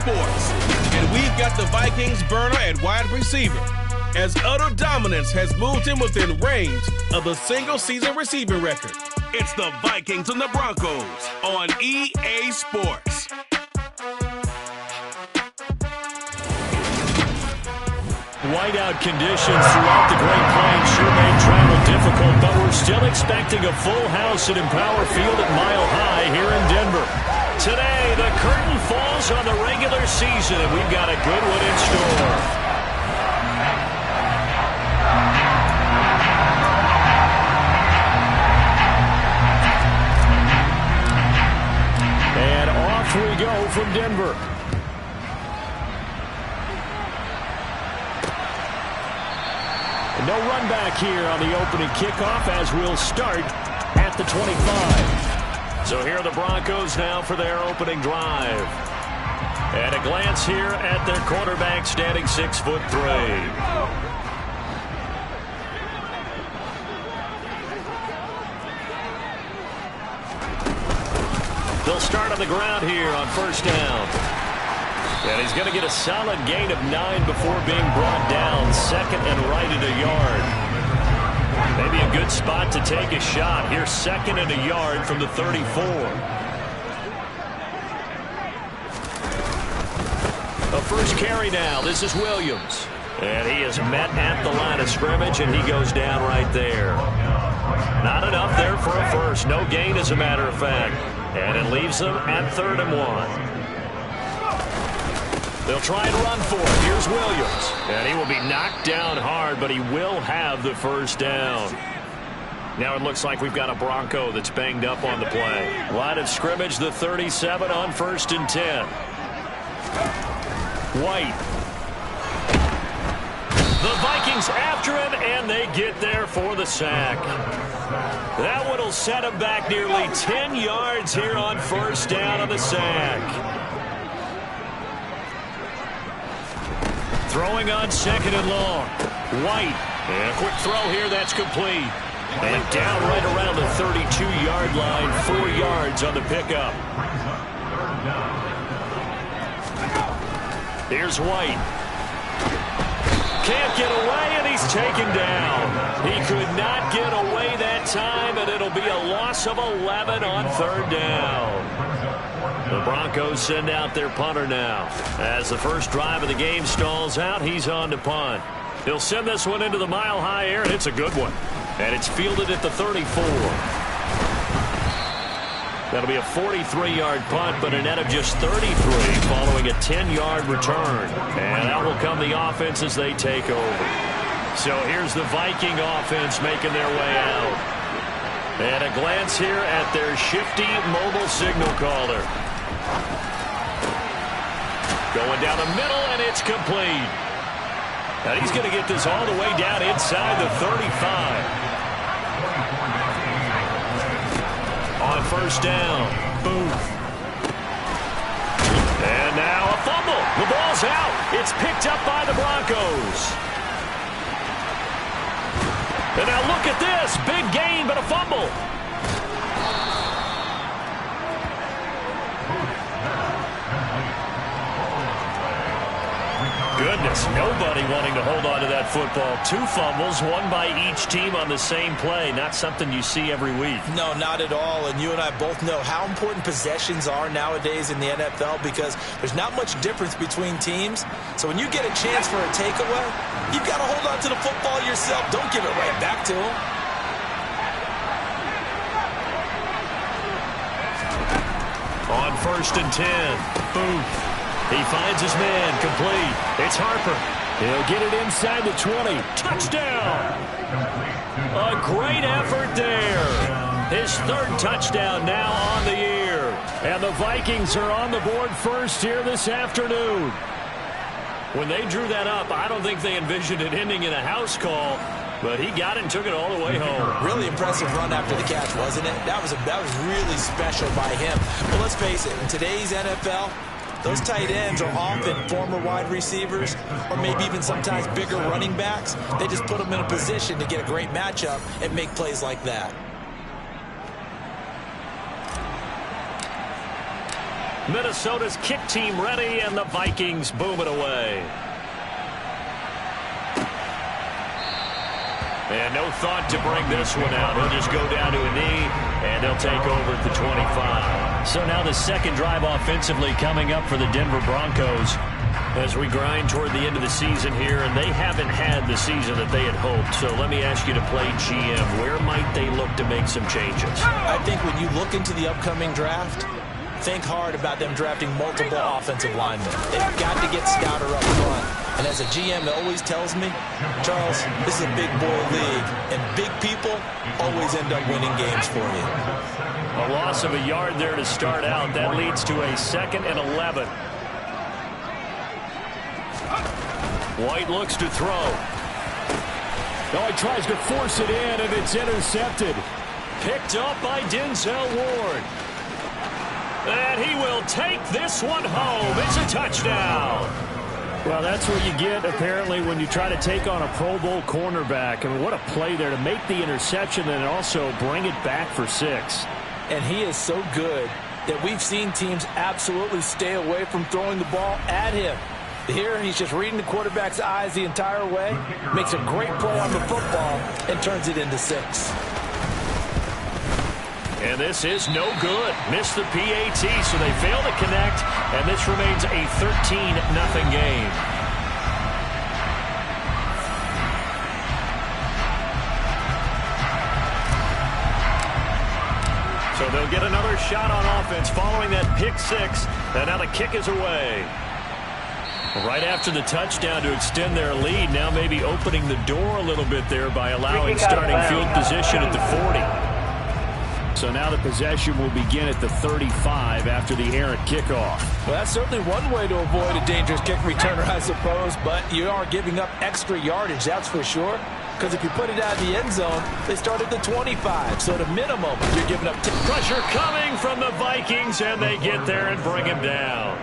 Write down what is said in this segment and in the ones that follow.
Sports. And we've got the Vikings burner at wide receiver, as utter dominance has moved him within range of the single-season receiving record. It's the Vikings and the Broncos on EA Sports. Whiteout conditions throughout the Great Plains sure made travel difficult, but we're still expecting a full house at Empower Field at Mile High here in Denver. Today, the curtain falls on the regular season, and we've got a good one in store. And off we go from Denver. No run back here on the opening kickoff as we'll start at the 25. So here are the Broncos now for their opening drive. And a glance here at their quarterback standing 6'3". They'll start on the ground here on first down. And he's going to get a solid gain of 9 before being brought down. Second and right at a yard. Maybe a good spot to take a shot. Here's second and a yard from the 34. A first carry now. This is Williams. And he is met at the line of scrimmage, and he goes down right there. Not enough there for a first. No gain, as a matter of fact. And it leaves them at 3rd and 1. They'll try and run for it. Here's Williams. And he will be knocked down hard, but he will have the first down. Now it looks like we've got a Bronco that's banged up on the play. Line of scrimmage, the 37 on 1st and 10. White. The Vikings after him, and they get there for the sack. That one will set him back nearly 10 yards here on first down on the sack. Throwing on 2nd and long. White. And a quick throw here. That's complete. And down right around the 32-yard line. 4 yards on the pickup. Here's White. Can't get away, and he's taken down. He could not get away that time, and it'll be a loss of 11 on 3rd down. The Broncos send out their punter now. As the first drive of the game stalls out, he's on to punt. He'll send this one into the mile-high air, and it's a good one. And it's fielded at the 34. That'll be a 43-yard punt, but a net of just 33 following a 10-yard return. And that will come the offense as they take over. So here's the Viking offense making their way out. And a glance here at their shifty mobile signal caller. Going down the middle, and it's complete. And he's going to get this all the way down inside the 35. On first down, Booth. And now a fumble. The ball's out. It's picked up by the Broncos. And now look at this. Big gain, but a fumble. Goodness, nobody wanting to hold on to that football. 2 fumbles, one by each team on the same play. Not something you see every week. No, not at all. And you and I both know how important possessions are nowadays in the NFL because there's not much difference between teams. So when you get a chance for a takeaway, you've got to hold on to the football yourself. Don't give it right back to him. On 1st and 10, Booth. He finds his man, complete. It's Harper. He'll get it inside the 20. Touchdown! A great effort there. His 3rd touchdown now on the year. And the Vikings are on the board first here this afternoon. When they drew that up, I don't think they envisioned it ending in a house call. But he got it and took it all the way home. Really impressive run after the catch, wasn't it? That was really special by him. But let's face it, in today's NFL, those tight ends are often former wide receivers or maybe even sometimes bigger running backs. They just put them in a position to get a great matchup and make plays like that. Minnesota's kick team ready, and the Vikings boom it away. And no thought to bring this one out. He'll just go down to a knee, and they'll take over at the 25. So now the second drive offensively coming up for the Denver Broncos as we grind toward the end of the season here, and they haven't had the season that they had hoped. So let me ask you to play GM. Where might they look to make some changes? I think when you look into the upcoming draft, think hard about them drafting multiple offensive linemen. They've got to get stouter up front. And as a GM, it always tells me, Charles, this is a big boy league, and big people always end up winning games for you. A loss of a yard there to start out. That leads to a 2nd and 11. White looks to throw. Oh, he tries to force it in, and it's intercepted. Picked up by Denzel Ward. And he will take this one home. It's a touchdown. Well, that's what you get, apparently, when you try to take on a Pro Bowl cornerback. I mean, what a play there to make the interception and also bring it back for 6. And he is so good that we've seen teams absolutely stay away from throwing the ball at him. Here, he's just reading the quarterback's eyes the entire way, makes a great play on the football, and turns it into 6. And this is no good. Missed the PAT, so they fail to connect, and this remains a 13-0 game. So they'll get another shot on offense following that pick 6, and now the kick is away. Right after the touchdown to extend their lead, now maybe opening the door a little bit there by allowing starting field position at the 40. So now the possession will begin at the 35 after the errant kickoff. Well, that's certainly one way to avoid a dangerous kick returner, I suppose, but you are giving up extra yardage, that's for sure. Because if you put it out of the end zone, they start at the 25. So at a minimum, you're giving up 10. Pressure coming from the Vikings, and they get there and bring him down.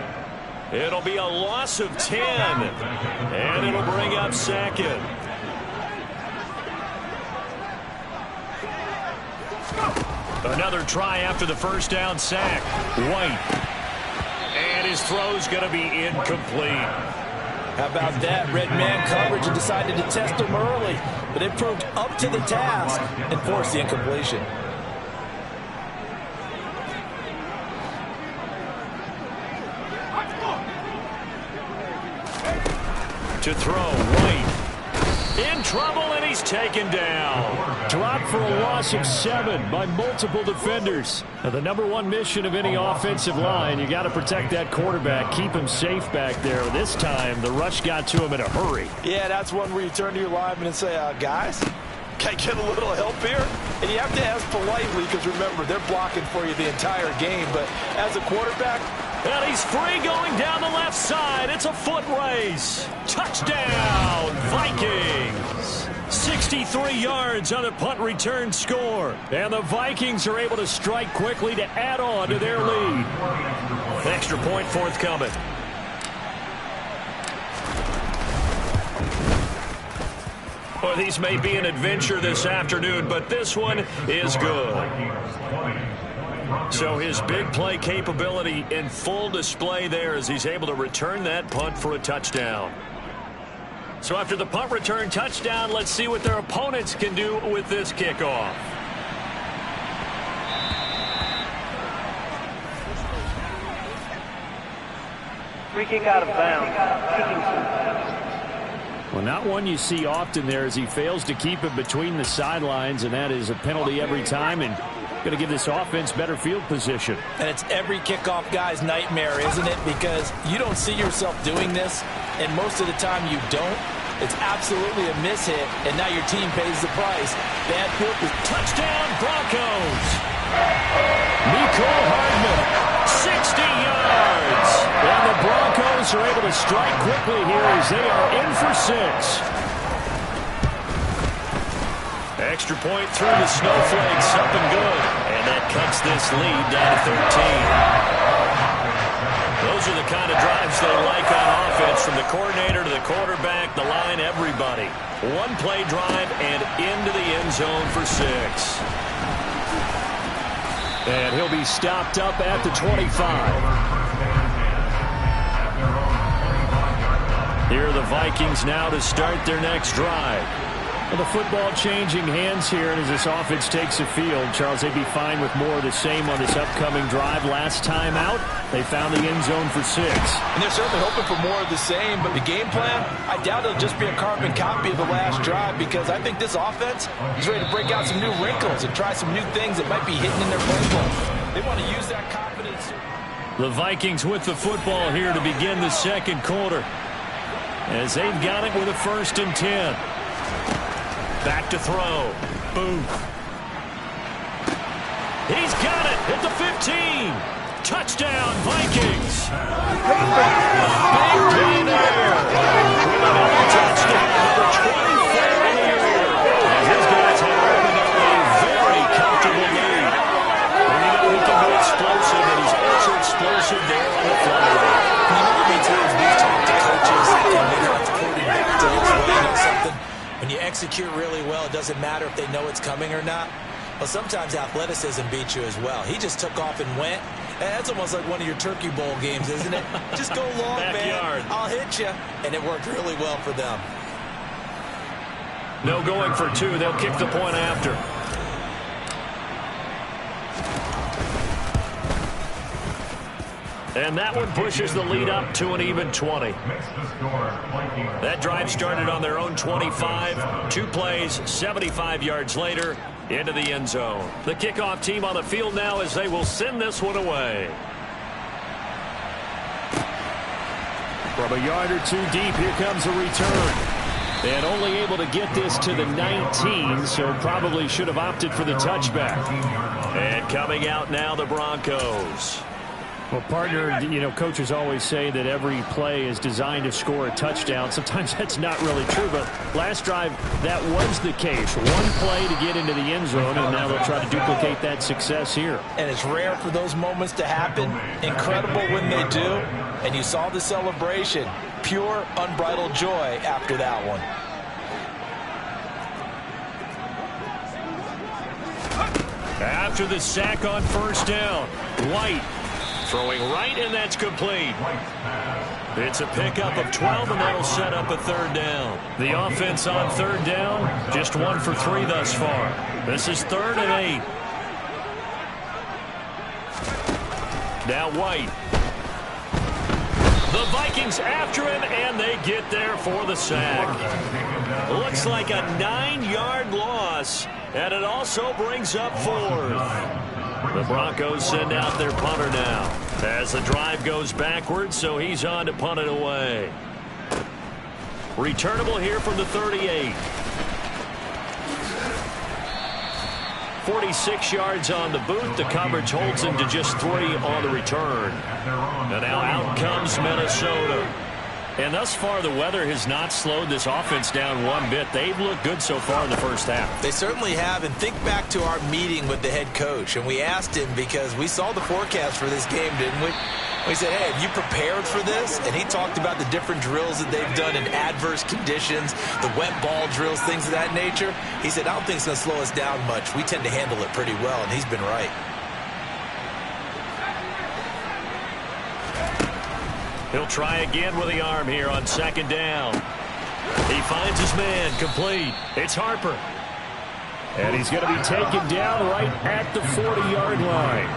It'll be a loss of 10, and it'll bring up 2nd. Another try after the first down sack. White. And his throw's going to be incomplete. How about that? Red man coverage and decided to test him early, but it proved up to the task and forced the incompletion. To throw, White. In trouble, and he's taken down. Dropped for a loss of 7 by multiple defenders. Now, the #1 mission of any offensive line, you got to protect that quarterback, keep him safe back there. This time, the rush got to him in a hurry. Yeah, that's one where you turn to your lineman and say, guys, can I get a little help here? And you have to ask politely because, remember, they're blocking for you the entire game. But as a quarterback, and he's free going down the left side. It's a foot race. Touchdown, Vikings. 63 yards on the punt return score. And the Vikings are able to strike quickly to add on to their lead. Extra point forthcoming. Well, these may be an adventure this afternoon, but this one is good. So his big play capability in full display there as he's able to return that punt for a touchdown. So after the punt return touchdown, let's see what their opponents can do with this kickoff. Free kick out of bounds. Well, not one you see often there as he fails to keep it between the sidelines, and that is a penalty every time, and going to give this offense better field position. And it's every kickoff guy's nightmare, isn't it? Because you don't see yourself doing this, and most of the time you don't. It's absolutely a mishit, and now your team pays the price. Bad field position. Touchdown, Broncos. Nicole Hardman, 60 yards. And the Broncos are able to strike quickly here as they are in for 6. Extra point through the snowflakes, something good. And that cuts this lead down to 13. Those are the kind of drives they like on offense, from the coordinator to the quarterback, the line, everybody. One play drive and into the end zone for 6. And he'll be stopped up at the 25. Here are the Vikings now to start their next drive. Well, the football changing hands here, and as this offense takes the field, Charles, they'd be fine with more of the same on this upcoming drive. Last time out, they found the end zone for 6. And they're certainly hoping for more of the same, but the game plan, I doubt it'll just be a carbon copy of the last drive, because I think this offense is ready to break out some new wrinkles and try some new things that might be hidden in their playbook. They want to use that confidence. The Vikings with the football here to begin the second quarter, as they've got it with a 1st and 10. Back to throw. Booth. He's got it at the 15. Touchdown, Vikings. Big play there. Touchdown, number 24 in the year. And his guys have opened up a very comfortable lead. And you know he can be explosive, and he's also explosive there on the fly. You know how many times we've talked to coaches and they're not quoting back to this way, you know something? When you execute really well, it doesn't matter if they know it's coming or not. Well, sometimes athleticism beats you as well. He just took off and went. That's almost like one of your Turkey Bowl games, isn't it? Just go long, man. I'll hit you. And it worked really well for them. No going for 2. They'll kick the point after. And that one pushes the lead up to an even 20. That drive started on their own 25. 2 plays, 75 yards later, into the end zone. The kickoff team on the field now as they will send this one away. From a yard or 2 deep, here comes a return. And only able to get this to the 19, so probably should have opted for the touchback. And coming out now, the Broncos. Well, partner, you know, coaches always say that every play is designed to score a touchdown. Sometimes that's not really true, but last drive, that was the case. 1 play to get into the end zone, and now they'll try to duplicate that success here. And it's rare for those moments to happen. Incredible when they do. And you saw the celebration. Pure, unbridled joy after that one. After the sack on 1st down, White throwing right, and that's complete. It's a pickup of 12, and that'll set up a 3rd down. The offense on 3rd down, just 1 for 3 thus far. This is 3rd and 8. Now White. The Vikings after him, and they get there for the sack. Looks like a 9-yard loss, and it also brings up 4th. The Broncos send out their punter now as the drive goes backwards, so he's on to punt it away. Returnable here from the 38. 46 yards on the boot. The coverage holds him to just 3 on the return. And now out comes Minnesota. And thus far, the weather has not slowed this offense down one bit. They've looked good so far in the first half. They certainly have. And think back to our meeting with the head coach. And we asked him, because we saw the forecast for this game, didn't we? We said, hey, have you prepared for this? And he talked about the different drills that they've done in adverse conditions, the wet ball drills, things of that nature. He said, I don't think it's going to slow us down much. We tend to handle it pretty well, and he's been right. He'll try again with the arm here on 2nd down. He finds his man, complete. It's Harper. And he's going to be taken down right at the 40-yard line.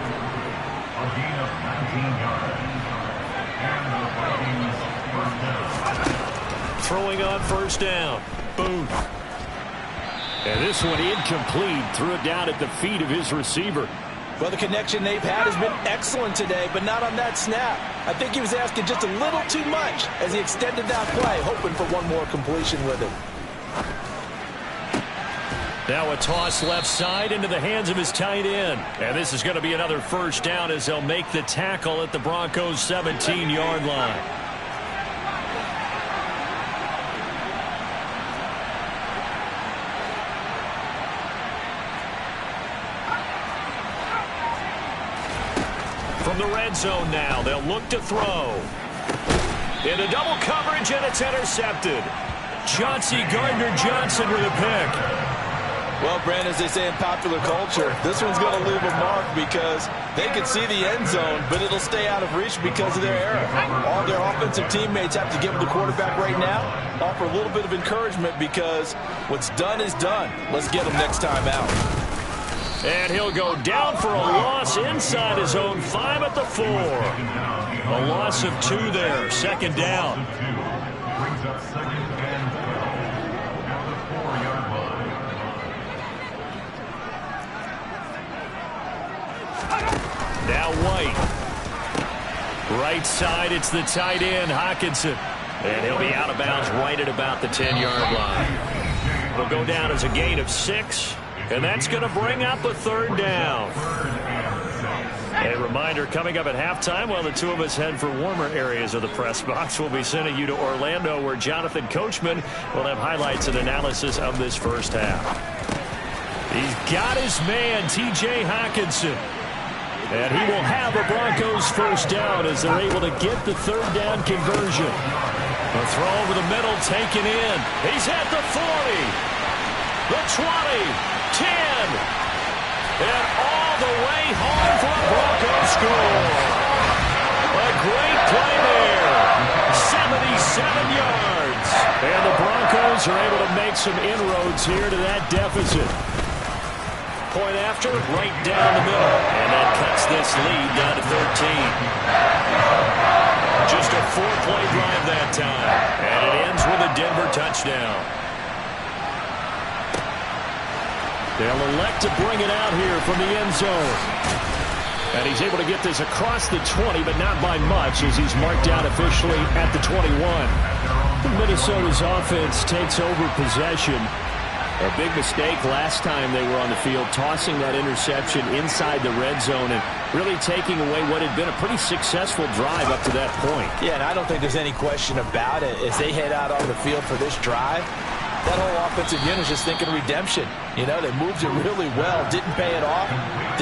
Throwing on 1st down. Booth. And this one incomplete. Threw it down at the feet of his receiver. Well, the connection they've had has been excellent today, but not on that snap. I think he was asking just a little too much as he extended that play, hoping for one more completion with it. Now a toss left side into the hands of his tight end. And this is going to be another 1st down as they'll make the tackle at the Broncos' 17-yard line. From the red zone now, they'll look to throw. Into double coverage, and it's intercepted. Chauncey Gardner-Johnson with a pick. Well, Brandon, as they say in popular culture, this one's going to leave a mark because they can see the end zone, but it'll stay out of reach because of their error. All their offensive teammates have to give the quarterback right now, offer a little bit of encouragement because what's done is done. Let's get them next time out. And he'll go down for a loss inside his own 5 at the 4. A loss of 2 there, second down. Now White. Right side, it's the tight end, Hockenson. And he'll be out of bounds right at about the 10-yard line. It'll go down as a gain of 6, and that's going to bring up a third down. A reminder, coming up at halftime, while the two of us head for warmer areas of the press box, we'll be sending you to Orlando, where Jonathan Coachman will have highlights and analysis of this first half. He's got his man, T.J. Hockenson. And he will have a Broncos first down as they're able to get the third down conversion. A throw over the middle, taken in. He's at the 40, the 20, 10, and all the way home for a Broncos score. A great play there. 77 yards. And the Broncos are able to make some inroads here to that deficit. Point after, right down the middle. And that cuts this lead down to 13. Just a 4-play drive that time. And it ends with a Denver touchdown. They'll elect to bring it out here from the end zone. And he's able to get this across the 20, but not by much, as he's marked out officially at the 21. Minnesota's offense takes over possession. A big mistake last time they were on the field, tossing that interception inside the red zone and really taking away what had been a pretty successful drive up to that point. Yeah, and I don't think there's any question about it. As they head out on the field for this drive, that whole offensive unit is just thinking redemption. You know, they moved it really well, didn't pay it off.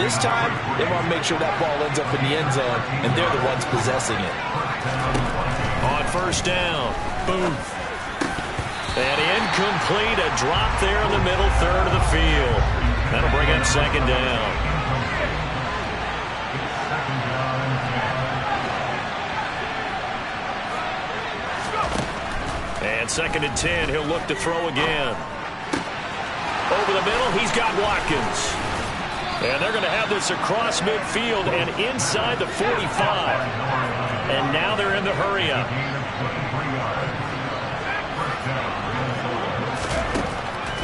This time, they want to make sure that ball ends up in the end zone, and they're the ones possessing it. On first down, Booth. And incomplete, a drop there in the middle third of the field. That'll bring up second down. And 2nd and 10, he'll look to throw again. Over the middle, he's got Watkins. And they're going to have this across midfield and inside the 45. And now they're in the hurry-up.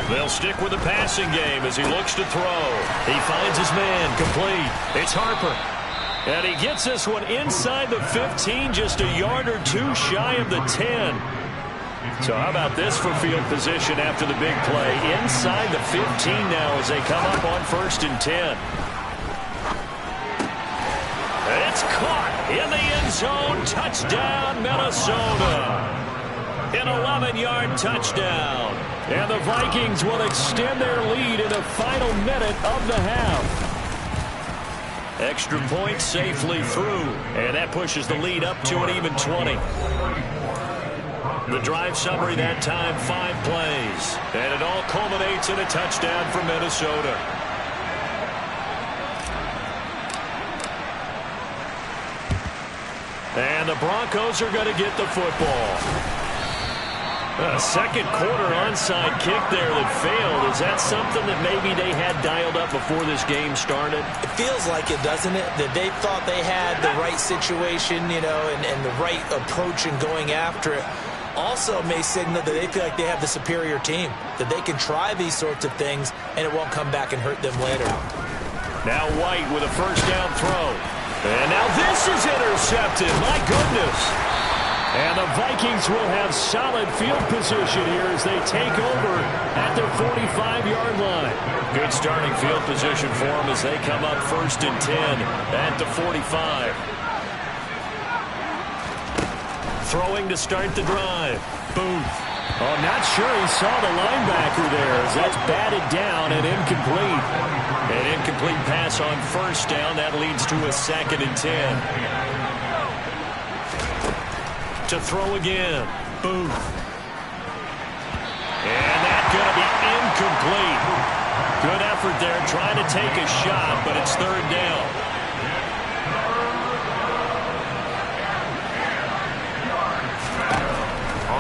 They'll stick with the passing game as he looks to throw. He finds his man, complete. It's Harper. And he gets this one inside the 15, just a yard or 2 shy of the 10. So how about this for field position after the big play? Inside the 15 now as they come up on 1st and 10. And it's caught in the end zone. Touchdown, Minnesota. An 11-yard touchdown. And the Vikings will extend their lead in the final minute of the half. Extra point safely through. And that pushes the lead up to an even 20. The drive summary that time, 5 plays. And it all culminates in a touchdown for Minnesota. And the Broncos are going to get the football. A second quarter onside kick there that failed. Is that something that maybe they had dialed up before this game started? It feels like it, doesn't it? That they thought they had the right situation, you know, and the right approach in going after it. Also may signal that they feel like they have the superior team, that they can try these sorts of things and it won't come back and hurt them later. Now White with a first down throw. And now this is intercepted. My goodness. And the Vikings will have solid field position here as they take over at their 45-yard line. Good starting field position for them as they come up 1st and 10 at the 45. Throwing to start the drive. Booth. Oh, not sure he saw the linebacker there as that's batted down and incomplete. An incomplete pass on first down. That leads to a 2nd and 10. To throw again. Booth. And that's going to be incomplete. Good effort there, trying to take a shot, but it's third down.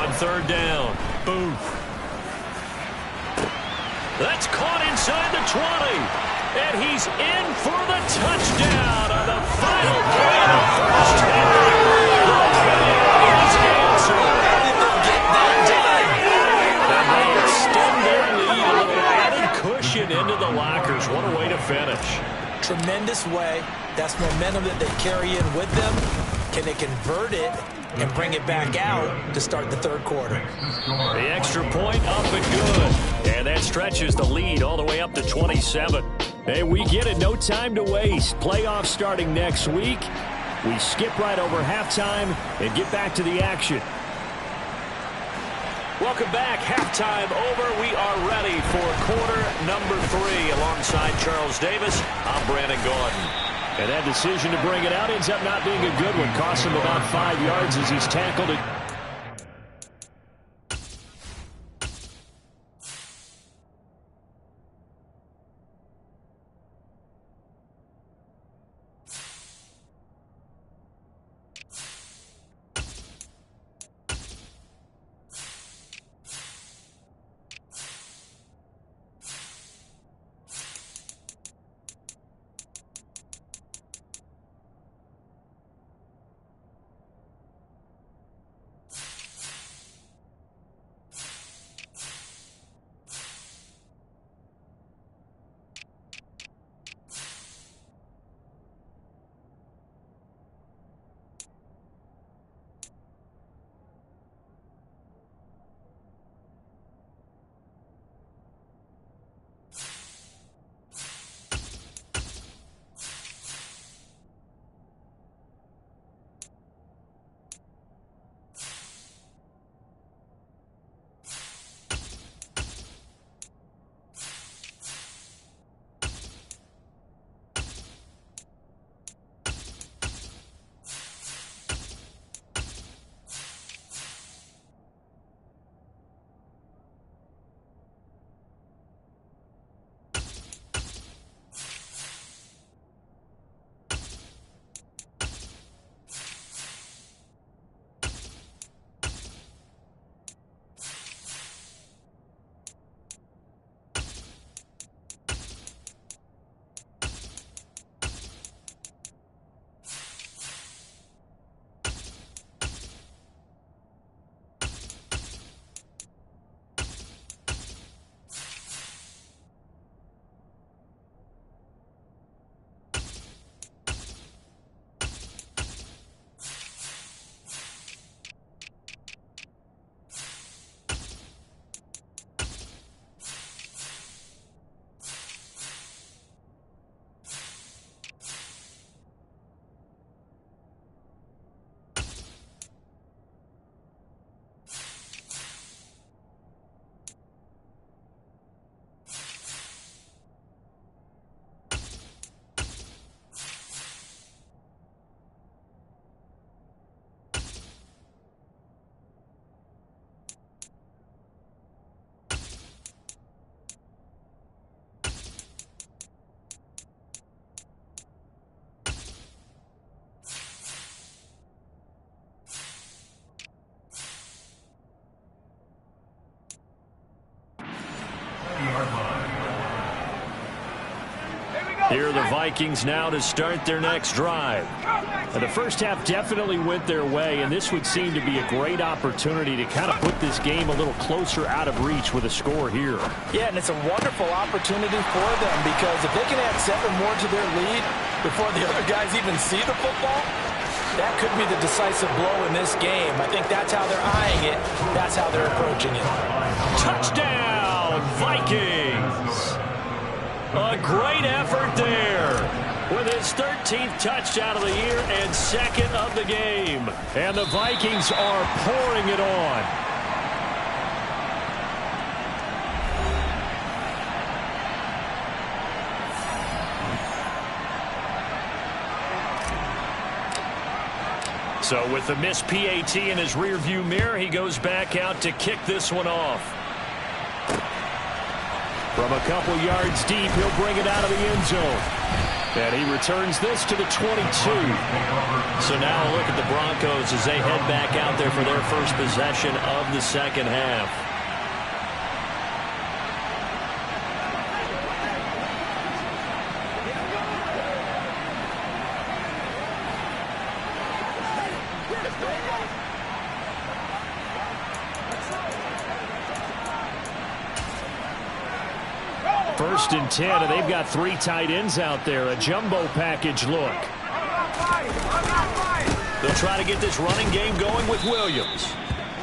On third down, Booth. That's caught inside the 20. And he's in for the touchdown on the final play of the first half. He's answered. How did they get that done? And they extend their lead, a little added cushion into the lockers. What a way to finish. Tremendous way. That's momentum that they carry in with them. Can they convert it and bring it back out to start the third quarter? The extra point up and good. And that stretches the lead all the way up to 27. Hey, we get it. No time to waste. Playoffs starting next week. We skip right over halftime and get back to the action. Welcome back. Halftime over. We are ready for quarter number 3. Alongside Charles Davis, I'm Brandon Gaudin. And that decision to bring it out ends up not being a good one. Cost him about 5 yards as he's tackled it. Here are the Vikings now to start their next drive. And the first half definitely went their way, and this would seem to be a great opportunity to kind of put this game a little closer out of reach with a score here. Yeah, and it's a wonderful opportunity for them, because if they can add 7 more to their lead before the other guys even see the football, that could be the decisive blow in this game. I think that's how they're eyeing it. That's how they're approaching it. Touchdown, Vikings! A great effort there with his 13th touchdown of the year and 2nd of the game. And the Vikings are pouring it on. So with the missed PAT in his rearview mirror, he goes back out to kick this one off. From a couple yards deep, he'll bring it out of the end zone. And he returns this to the 22. So now a look at the Broncos as they head back out there for their first possession of the second half. First and 10, and they've got 3 tight ends out there. A jumbo package look. They'll try to get this running game going with Williams.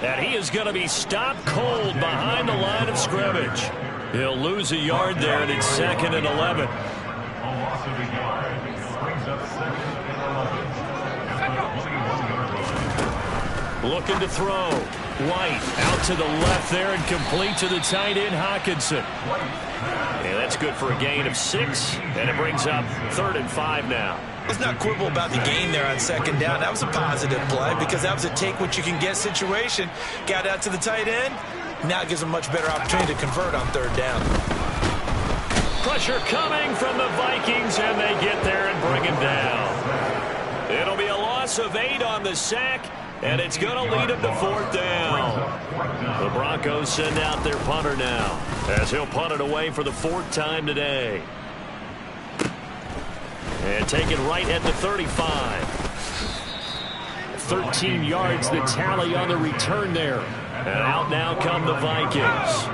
And he is going to be stopped cold behind the line of scrimmage. He'll lose a yard there, and it's 2nd and 11. Looking to throw. White out to the left there and complete to the tight end Hockenson. And that's good for a gain of 6, and it brings up 3rd and 5 now. Let's not quibble about the gain there on 2nd down. That was a positive play because that was a take-what-you-can-get situation. Got out to the tight end. Now it gives a much better opportunity to convert on 3rd down. Pressure coming from the Vikings, and they get there and bring him down. It'll be a loss of 8 on the sack, and it's going to lead them to 4th down. The Broncos send out their punter now, as he'll punt it away for the 4th time today. And take it right at the 35. 13 yards, the tally on the return there. And out now come the Vikings.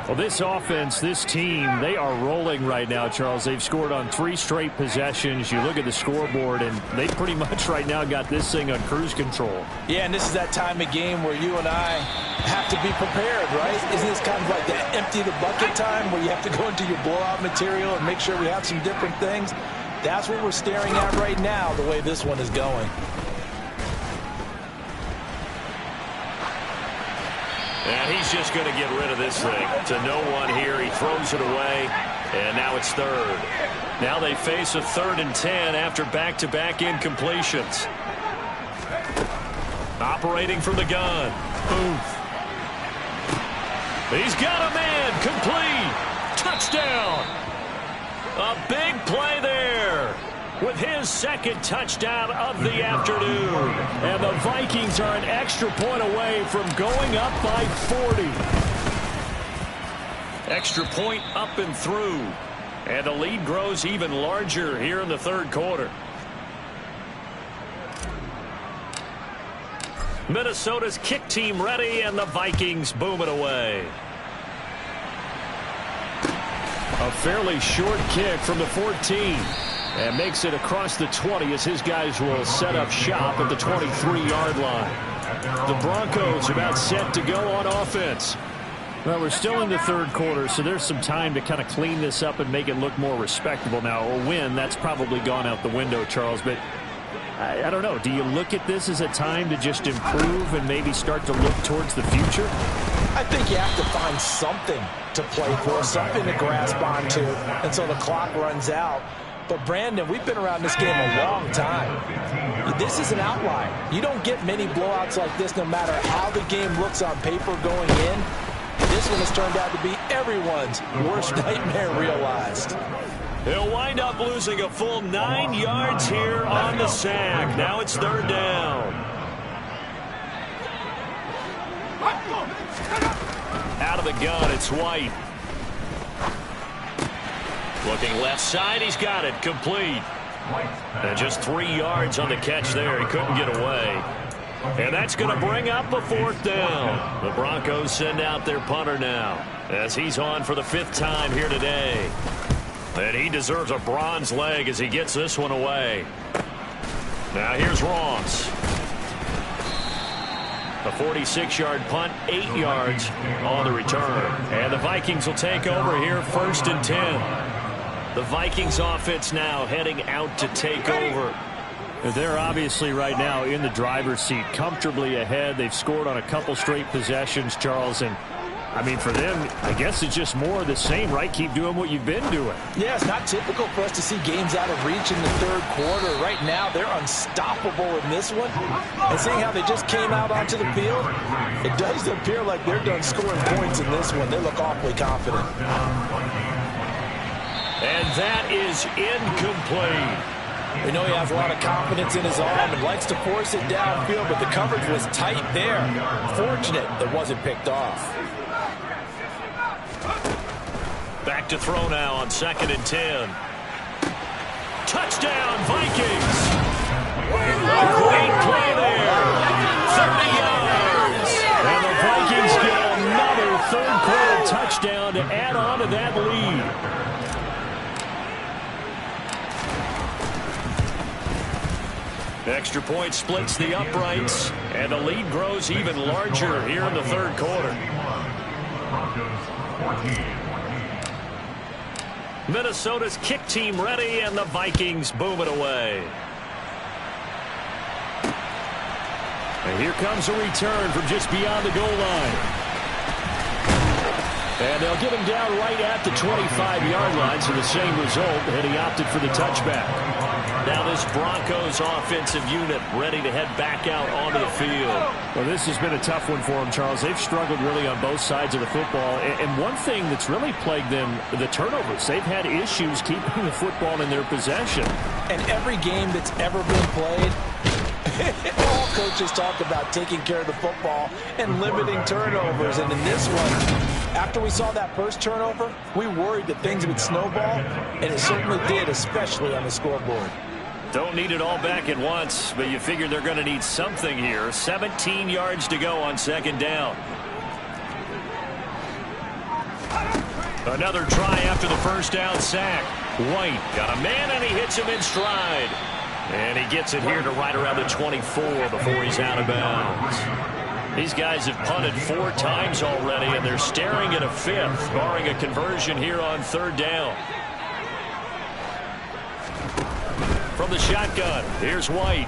Well, this offense, this team, they are rolling right now, Charles. They've scored on 3 straight possessions. You look at the scoreboard, and they pretty much right now got this thing on cruise control. Yeah, and this is that time of game where you and I have to be prepared, right? Isn't this kind of like the empty the bucket time where you have to go into your blowout material and make sure we have some different things? That's what we're staring at right now, the way this one is going. And he's just going to get rid of this thing to no one here. He throws it away, and now it's 3rd. Now they face a 3rd and 10 after back-to-back incompletions. Operating from the gun. Booth. He's got a man. Complete. Touchdown. A big play there with his 2nd touchdown of the afternoon. And the Vikings are an extra point away from going up by 40. Extra point up and through. And the lead grows even larger here in the 3rd quarter. Minnesota's kick team ready, and the Vikings boom it away. A fairly short kick from the 14. And makes it across the 20 as his guys will set up shop at the 23-yard line. The Broncos about set to go on offense. Well, we're still in the 3rd quarter, so there's some time to kind of clean this up and make it look more respectable. Now, a win, that's probably gone out the window, Charles, but I don't know. Do you look at this as a time to just improve and maybe start to look towards the future? I think you have to find something to play for, something to grasp onto until the clock runs out. But, Brandon, we've been around this game a long time. This is an outlier. You don't get many blowouts like this no matter how the game looks on paper going in. This one has turned out to be everyone's worst nightmare realized. He'll wind up losing a full 9 yards here on the sack. Now it's 3rd down. Out of the gun, it's White. Looking left side, he's got it, complete. And just 3 yards on the catch there. He couldn't get away. And that's going to bring up a 4th down. The Broncos send out their punter now, as he's on for the 5th time here today. And he deserves a bronze leg as he gets this one away. Now here's Ross. A 46-yard punt, 8 yards on the return. And the Vikings will take over here, 1st and 10. The Vikings offense now heading out to take over. They're obviously right now in the driver's seat, comfortably ahead. They've scored on a couple straight possessions, Charles, and I mean, for them, I guess it's just more of the same, right? Keep doing what you've been doing. Yeah, it's not typical for us to see games out of reach in the third quarter. Right now, they're unstoppable in this one. And seeing how they just came out onto the field, it does appear like they're done scoring points in this one. They look awfully confident. And that is incomplete. We know he has a lot of confidence in his arm and likes to force it downfield, but the coverage was tight there. Fortunate that wasn't picked off. Back to throw now on 2nd and 10. Touchdown, Vikings! A great play there. 30 yards. And the Vikings get another third-quarter touchdown to add on to that lead. Extra point splits the uprights, and the lead grows even larger here in the third quarter. Minnesota's kick team ready, and the Vikings boom it away. And here comes a return from just beyond the goal line. And they'll get him down right at the 25-yard line, so the same result, and he opted for the touchback. Now this Broncos offensive unit ready to head back out onto the field. Well, this has been a tough one for them, Charles. They've struggled really on both sides of the football. And one thing that's really plagued them, the turnovers. They've had issues keeping the football in their possession. And every game that's ever been played, all coaches talk about taking care of the football and limiting turnovers. And in this one, after we saw that first turnover, we worried that things would snowball, and it certainly did, especially on the scoreboard. Don't need it all back at once, but you figure they're going to need something here. 17 yards to go on 2nd down. Another try after the first down sack. White got a man, and he hits him in stride. And he gets it here to right around the 24 before he's out of bounds. These guys have punted 4 times already, and they're staring at a 5th, barring a conversion here on 3rd down. From the shotgun, here's White.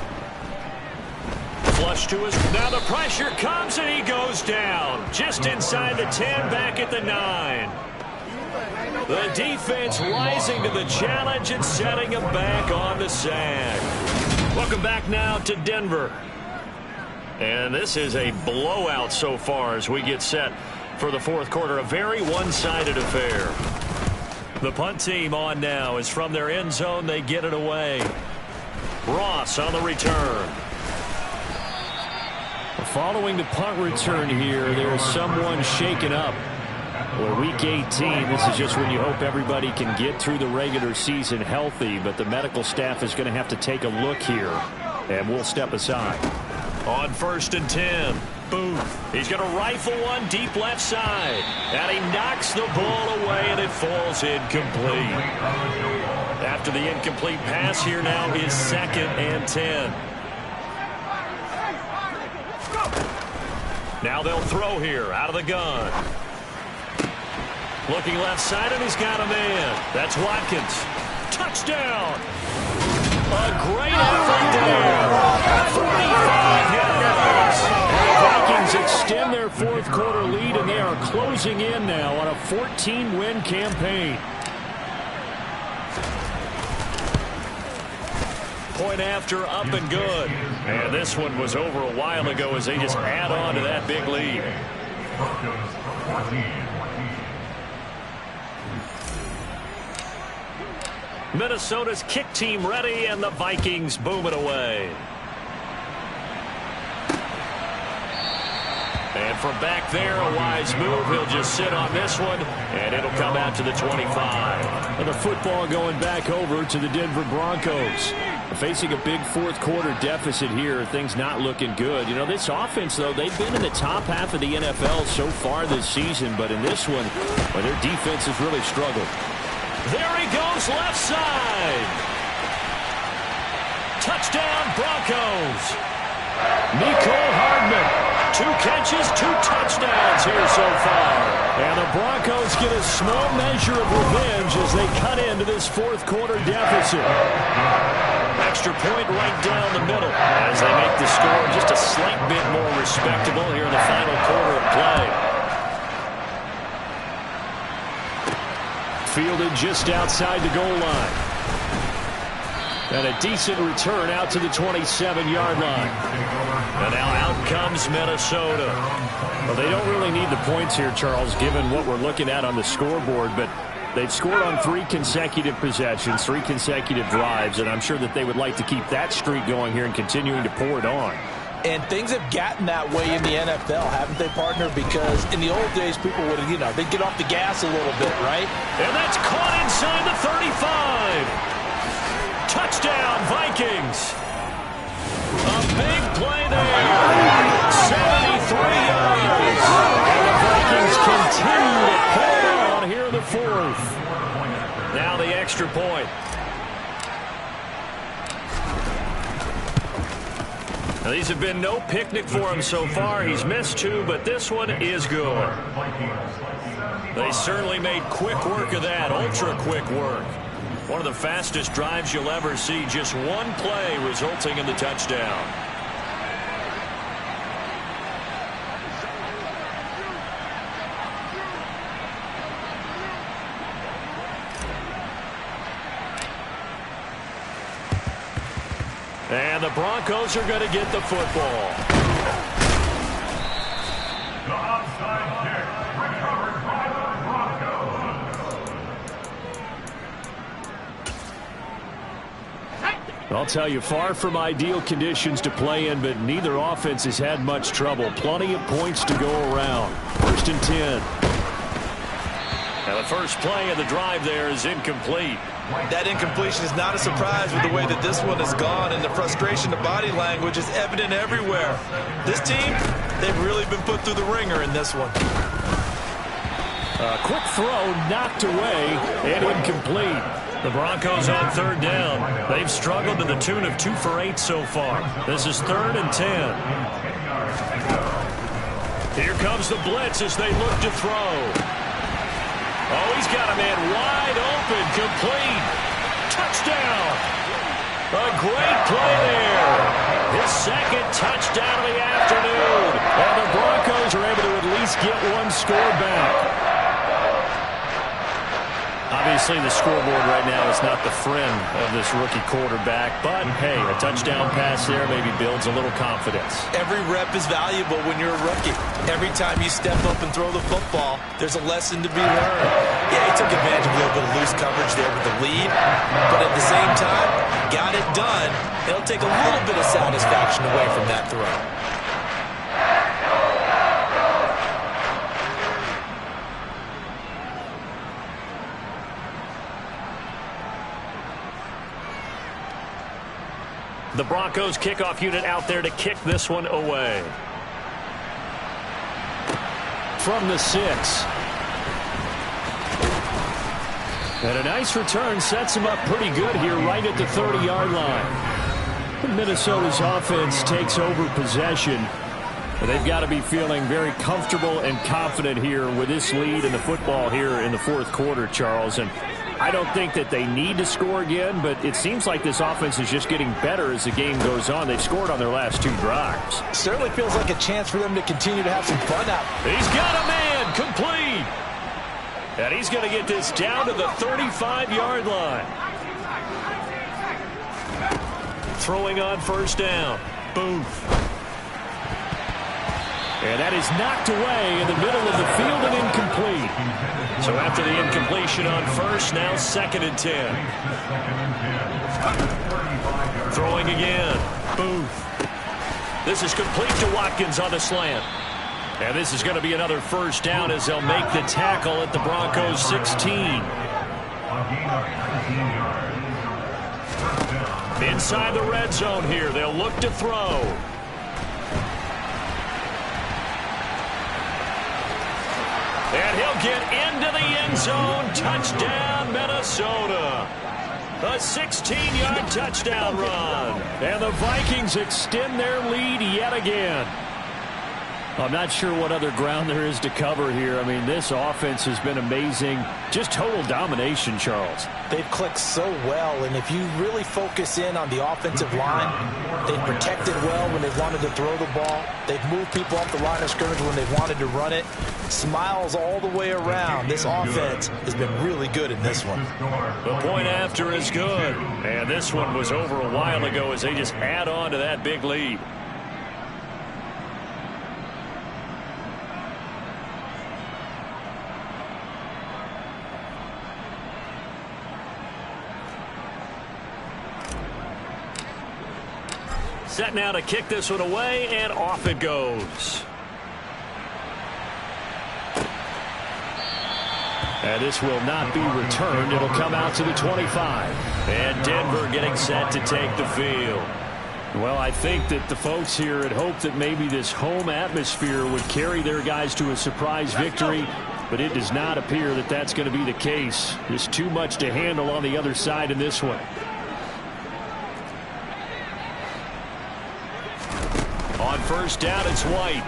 Flush to his... Now the pressure comes, and he goes down. Just inside the 10, back at the 9. The defense rising to the challenge and setting him back on the sack. Welcome back now to Denver. And this is a blowout so far as we get set for the fourth quarter. A very one-sided affair. The punt team on now is from their end zone. They get it away. Ross on the return. Following the punt return here, there's someone shaken up. Well, week 18, this is just when you hope everybody can get through the regular season healthy, but the medical staff is going to have to take a look here, and we'll step aside. On 1st and 10, Booth. He's going to rifle one deep left side, and he knocks the ball away, and it falls incomplete. After the incomplete pass, here now is 2nd and 10. Now they'll throw here out of the gun. Looking left side, and he's got a man. That's Watkins. Touchdown! A great effort there. 45 yards. And the Vikings extend their fourth quarter lead, and they are closing in now on a 14-win campaign. Point after, up and good. And this one was over a while ago as they just add on to that big lead. Minnesota's kick team ready, and the Vikings boom it away. And from back there, a wise move. He'll just sit on this one, and it'll come out to the 25. And the football going back over to the Denver Broncos. Facing a big fourth quarter deficit here, things not looking good. You know, this offense, though, they've been in the top half of the NFL so far this season, but in this one, well, their defense has really struggled. There he goes, left side. Touchdown, Broncos. Nicole Hardman. 2 catches, 2 touchdowns here so far. And the Broncos get a small measure of revenge as they cut into this fourth quarter deficit. Extra point right down the middle as they make the score just a slight bit more respectable here in the final quarter of play. fielded just outside the goal line. And a decent return out to the 27-yard line. And now out comes Minnesota. Well, they don't really need the points here, Charles, given what we're looking at on the scoreboard, but they've scored on 3 consecutive possessions, 3 consecutive drives, and I'm sure that they would like to keep that streak going here and continuing to pour it on. And things have gotten that way in the NFL, haven't they, partner? Because in the old days, people would, they'd get off the gas a little bit, right? And that's caught inside the 35. Touchdown, Vikings. A big play there. 73 yards. And the Vikings continue to pull on here in the 4th. Now the extra point. Now, these have been no picnic for him so far. He's missed 2, but this one is good. They certainly made quick work of that, ultra quick work. One of the fastest drives you'll ever see, just one play resulting in the touchdown. And the Broncos are going to get the football. The onside kick recovered by the Broncos. I'll tell you, far from ideal conditions to play in, but neither offense has had much trouble. Plenty of points to go around. 1st and 10. And the first play of the drive there is incomplete. That incompletion is not a surprise with the way that this one has gone, and the frustration, the body language is evident everywhere. This team, they've really been put through the ringer in this one. A quick throw knocked away and incomplete. The Broncos on 3rd down. They've struggled to the tune of 2 for 8 so far. This is 3rd and 10. Here comes the blitz as they look to throw. Oh, he's got a man wide open, complete. Touchdown. A great play there. His 2nd touchdown of the afternoon. And the Broncos are able to at least get one score back. Obviously, the scoreboard right now is not the friend of this rookie quarterback, but, hey, a touchdown pass there maybe builds a little confidence. Every rep is valuable when you're a rookie. Every time you step up and throw the football, there's a lesson to be learned. Yeah, he took advantage of a little bit of loose coverage there with the lead, but at the same time, got it done. It'll take a little bit of satisfaction away from that throw. The Broncos kickoff unit out there to kick this one away. From the 6. And a nice return sets him up pretty good here right at the 30-yard line. Minnesota's offense takes over possession. They've got to be feeling very comfortable and confident here with this lead in the football here in the 4th quarter, Charles. And I don't think that they need to score again, but it seems like this offense is just getting better as the game goes on. They've scored on their last 2 drives. Certainly feels like a chance for them to continue to have some fun out. He's got a man, complete. And he's going to get this down to the 35-yard line. Throwing on 1st down. Booth. And that is knocked away in the middle of the field and incomplete. So after the incompletion on 1st, now 2nd and 10. Throwing again. Booth. This is complete to Watkins on the slant. And this is going to be another 1st down as they'll make the tackle at the Broncos 16. Inside the red zone here. They'll look to throw. And he'll get into the end zone. Touchdown, Minnesota. A 16-yard touchdown run. And the Vikings extend their lead yet again. I'm not sure what other ground there is to cover here. I mean, this offense has been amazing. Just total domination, Charles. They've clicked so well, and if you really focus in on the offensive line, they've protected well when they've wanted to throw the ball. They've moved people off the line of scrimmage when they've wanted to run it. Smiles all the way around. This offense has been really good in this one. The point after is good. And this one was over a while ago as they just add on to that big lead. Set now to kick this one away, and off it goes. And this will not be returned. It'll come out to the 25. And Denver getting set to take the field. Well, I think that the folks here had hoped that maybe this home atmosphere would carry their guys to a surprise victory, but it does not appear that that's going to be the case. There's too much to handle on the other side in this one. On first down, it's White.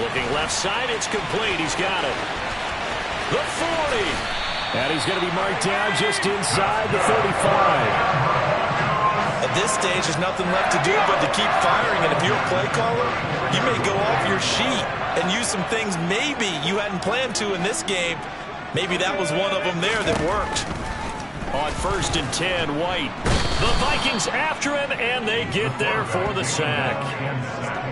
Looking left side, it's complete. He's got it. The 40. And he's going to be marked down just inside the 35. At this stage, there's nothing left to do but to keep firing. And if you're a play caller, you may go off your sheet and use some things maybe you hadn't planned to in this game. Maybe that was one of them there that worked. On first and 10, White. The Vikings after him, and they get there for the sack.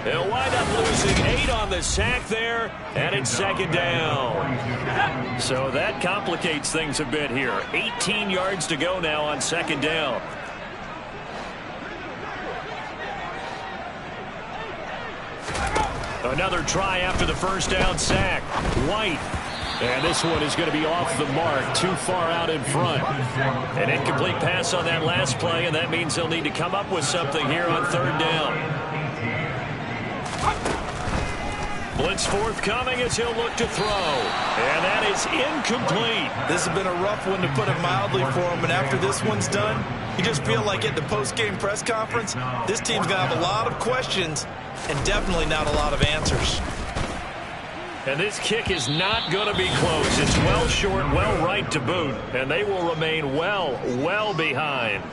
They'll wind up losing 8 on the sack there, and it's second down. So that complicates things a bit here. 18 yards to go now on second down. Another try after the first down sack. White. And this one is going to be off the mark, too far out in front. An incomplete pass on that last play, and that means they'll need to come up with something here on third down. Blitz forthcoming as he'll look to throw. And that is incomplete. This has been a rough one, to put it mildly, for him. And after this one's done, you just feel like at the post-game press conference, this team's going to have a lot of questions and definitely not a lot of answers. And this kick is not going to be close. It's well short, well right to boot. And they will remain well behind.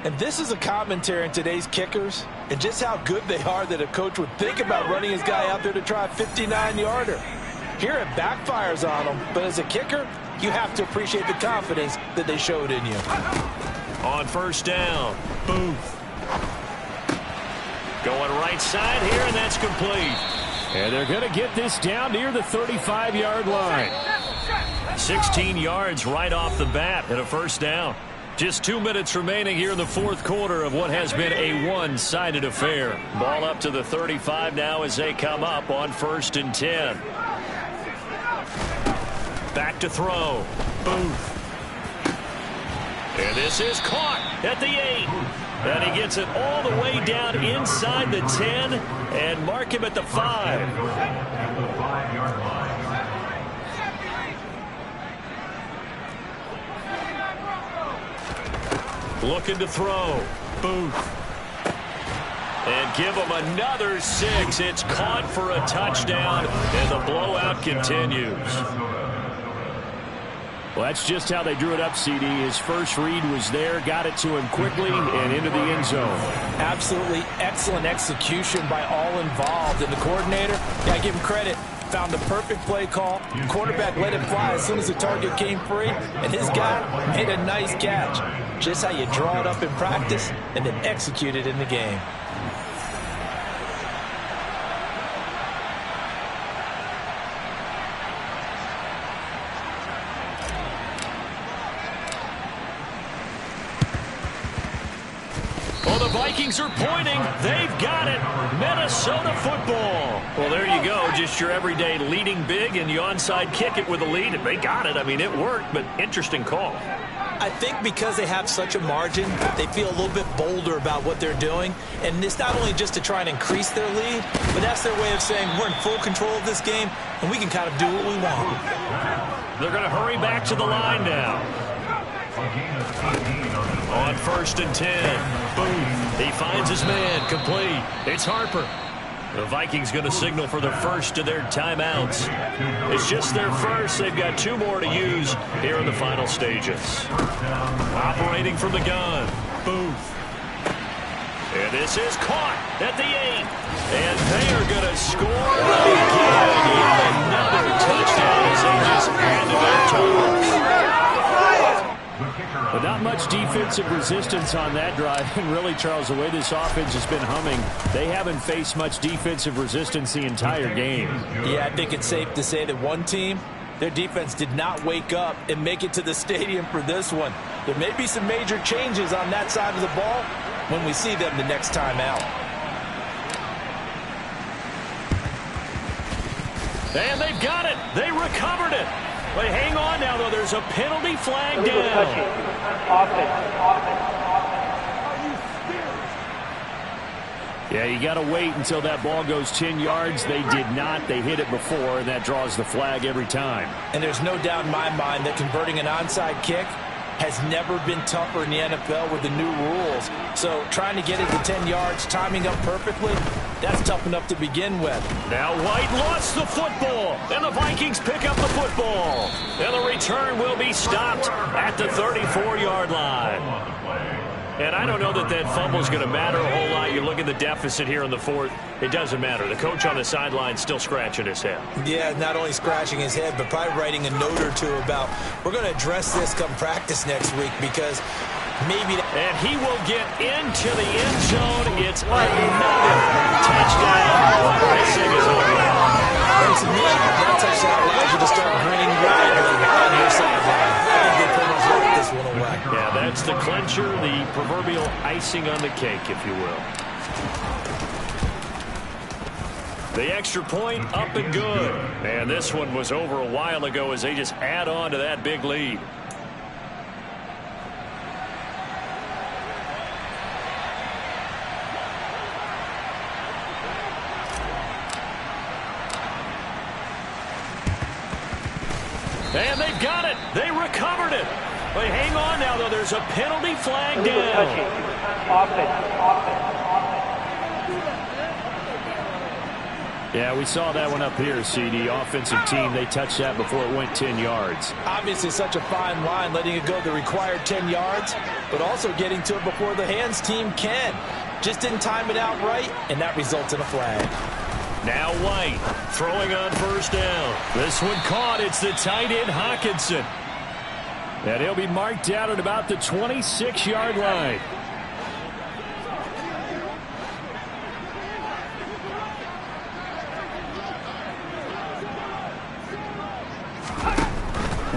And this is a commentary on today's kickers and just how good they are that a coach would think about running his guy out there to try a 59-yarder. Here it backfires on him, but as a kicker, you have to appreciate the confidence that they showed in you. On first down, Booth. Going right side here, and that's complete. And they're going to get this down near the 35-yard line. 16 yards right off the bat and a first down. Just 2 minutes remaining here in the fourth quarter of what has been a one-sided affair. Ball up to the 35 now as they come up on first and 10. Back to throw. Booth. And this is caught at the 8. And he gets it all the way down inside the 10 and mark him at the 5. Looking to throw. Booth. And give him another 6. It's caught for a touchdown, and the blowout continues. Well, that's just how they drew it up, CD. His first read was there, got it to him quickly, and into the end zone. Absolutely excellent execution by all involved. And the coordinator, yeah, I give him credit, found the perfect play call. Quarterback let it fly as soon as the target came free, and his guy made a nice catch. Just how you draw it up in practice and then execute it in the game. Vikings are pointing. They've got it. Minnesota football. Well, there you go. Just your everyday leading big, and you onside kick it with a lead. They got it. I mean, it worked, but interesting call. I think because they have such a margin, they feel a little bit bolder about what they're doing. And it's not only just to try and increase their lead, but that's their way of saying we're in full control of this game, and we can kind of do what we want. They're going to hurry back to the line now. On first and 10. Boom. He finds his man. Complete. It's Harper. The Vikings going to signal for the first of their timeouts. It's just their first. They've got 2 more to use here in the final stages. Operating from the gun. Booth. And this is caught at the 8. And they are going to score again. Yet another touchdown as they just handed their toes. But not much defensive resistance on that drive. And really, Charles, the way this offense has been humming, they haven't faced much defensive resistance the entire game. Yeah, I think it's safe to say that one team, their defense did not wake up and make it to the stadium for this one. There may be some major changes on that side of the ball when we see them the next time out. And they've got it. They recovered it. But hang on now, though. There's a penalty flag down. Yeah, you got to wait until that ball goes 10 yards. They did not. They hit it before, and that draws the flag every time. And there's no doubt in my mind that converting an onside kick has never been tougher in the NFL with the new rules. So trying to get it to 10 yards, timing up perfectly, that's tough enough to begin with. Now White lost the football, and the Vikings pick up the football. And the return will be stopped at the 34-yard line. And I don't know that that fumble is going to matter a whole lot. You look at the deficit here in the 4th. It doesn't matter. The coach on the sideline still scratching his head. Yeah, not only scratching his head, but probably writing a note or two about, we're going to address this come practice next week because maybe... And he will get into the end zone. It's another touchdown. Icing is over. That touchdown allows you to start grinning widely on your sideline. I think they pretty much let this one away. Yeah, that's the clincher, the proverbial icing on the cake, if you will. The extra point up and good. And this one was over a while ago as they just add on to that big lead. And they've got it. They recovered it. But hang on now, though. There's a penalty flag down. Yeah, we saw that one up here, CD. Offensive team, they touched that before it went 10 yards. Obviously such a fine line, letting it go the required 10 yards, but also getting to it before the hands team can. Just didn't time it out right, and that results in a flag. Now White throwing on first down. This one caught. It's the tight end Hawkinson. And he'll be marked down at about the 26-yard line.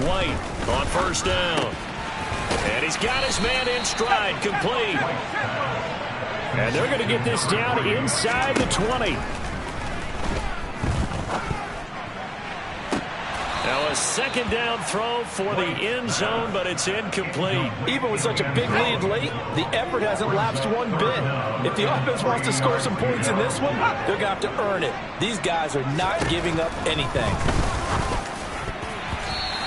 White on first down. And he's got his man in stride, complete. And they're going to get this down inside the 20. Now a second down throw for the end zone, but it's incomplete. Even with such a big lead late, the effort hasn't lapsed one bit. If the offense wants to score some points in this one, they're going to have to earn it. These guys are not giving up anything.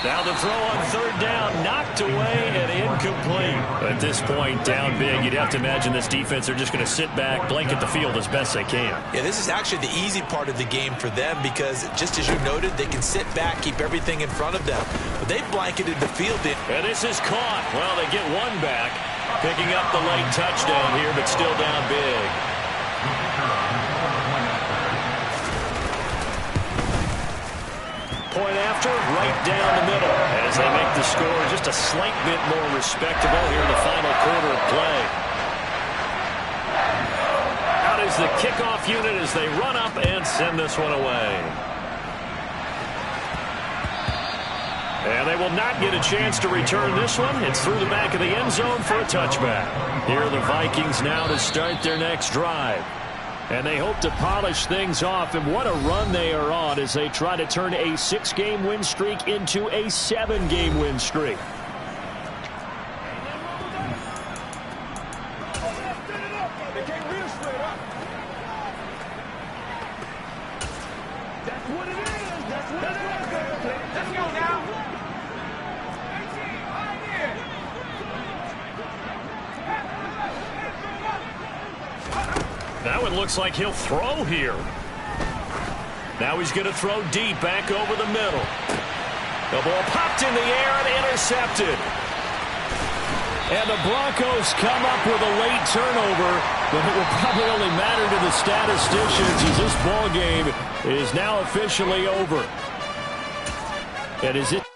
Now the throw on third down, knocked away and incomplete. At this point, down big, you'd have to imagine this defense are just going to sit back, blanket the field as best they can. Yeah, this is actually the easy part of the game for them because, just as you noted, they can sit back, keep everything in front of them. But they blanketed the field. And this is caught. Well, they get one back, picking up the late touchdown here, but still down big. Point after, right down the middle. As they make the score just a slight bit more respectable here in the final quarter of play. Out is the kickoff unit as they run up and send this one away. And they will not get a chance to return this one. It's through the back of the end zone for a touchback. Here are the Vikings now to start their next drive. And they hope to polish things off, and what a run they are on as they try to turn a 6-game win streak into a 7-game win streak. Now it looks like he'll throw here. Now he's going to throw deep back over the middle. The ball popped in the air and intercepted. And the Broncos come up with a late turnover, but it will probably only matter to the statisticians as this ball game is now officially over. And is it